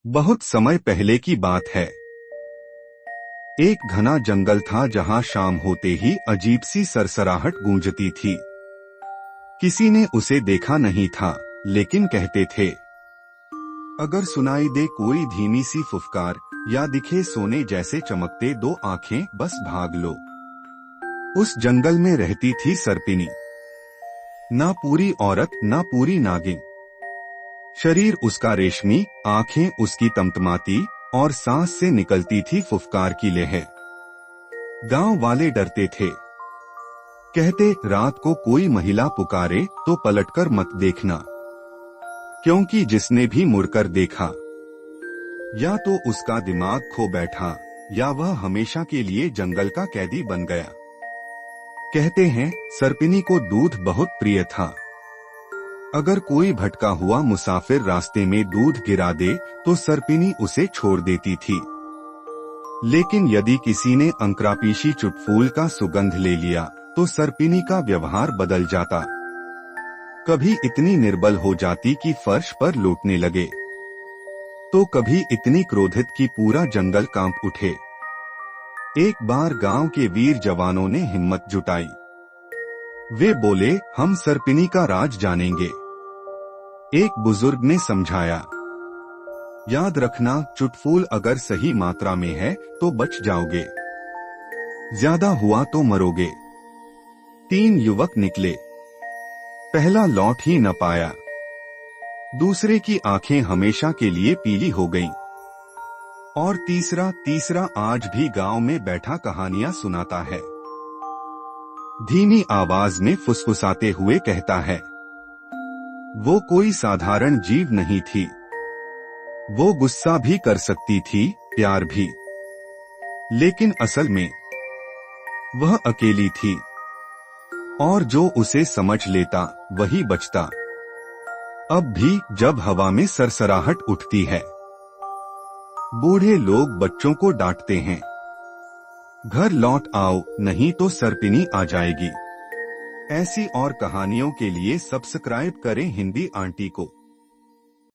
बहुत समय पहले की बात है। एक घना जंगल था जहां शाम होते ही अजीब सी सरसराहट गूंजती थी। किसी ने उसे देखा नहीं था, लेकिन कहते थे, अगर सुनाई दे कोई धीमी सी फुफकार या दिखे सोने जैसे चमकते दो आंखें, बस भाग लो। उस जंगल में रहती थी सर्पिनी। ना पूरी औरत, ना पूरी नागिन। शरीर उसका रेशमी, आंखें उसकी तमतमाती और सांस से निकलती थी फुफकार की लहर। गांव वाले डरते थे। कहते, रात को कोई महिला पुकारे तो पलटकर मत देखना, क्योंकि जिसने भी मुड़कर देखा या तो उसका दिमाग खो बैठा या वह हमेशा के लिए जंगल का कैदी बन गया। कहते हैं, सर्पिनी को दूध बहुत प्रिय था। अगर कोई भटका हुआ मुसाफिर रास्ते में दूध गिरा दे तो सर्पिनी उसे छोड़ देती थी। लेकिन यदि किसी ने अंक्रापीशी चुटफूल का सुगंध ले लिया तो सर्पिनी का व्यवहार बदल जाता। कभी इतनी निर्बल हो जाती कि फर्श पर लौटने लगे, तो कभी इतनी क्रोधित कि पूरा जंगल कांप उठे। एक बार गांव के वीर जवानों ने हिम्मत जुटाई। वे बोले, हम सर्पिनी का राज जानेंगे। एक बुजुर्ग ने समझाया, याद रखना, चुटफूल अगर सही मात्रा में है तो बच जाओगे, ज्यादा हुआ तो मरोगे। 3 युवक निकले। पहला लौट ही न पाया। दूसरे की आंखें हमेशा के लिए पीली हो गईं। और तीसरा आज भी गांव में बैठा कहानियां सुनाता है। धीमी आवाज में फुसफुसाते हुए कहता है, वो कोई साधारण जीव नहीं थी। वो गुस्सा भी कर सकती थी, प्यार भी। लेकिन असल में वह अकेली थी, और जो उसे समझ लेता वही बचता। अब भी जब हवा में सरसराहट उठती है, बूढ़े लोग बच्चों को डांटते हैं, घर लौट आओ नहीं तो सर्पिनी आ जाएगी। ऐसी और कहानियों के लिए सब्सक्राइब करें हिंदी आंटी को।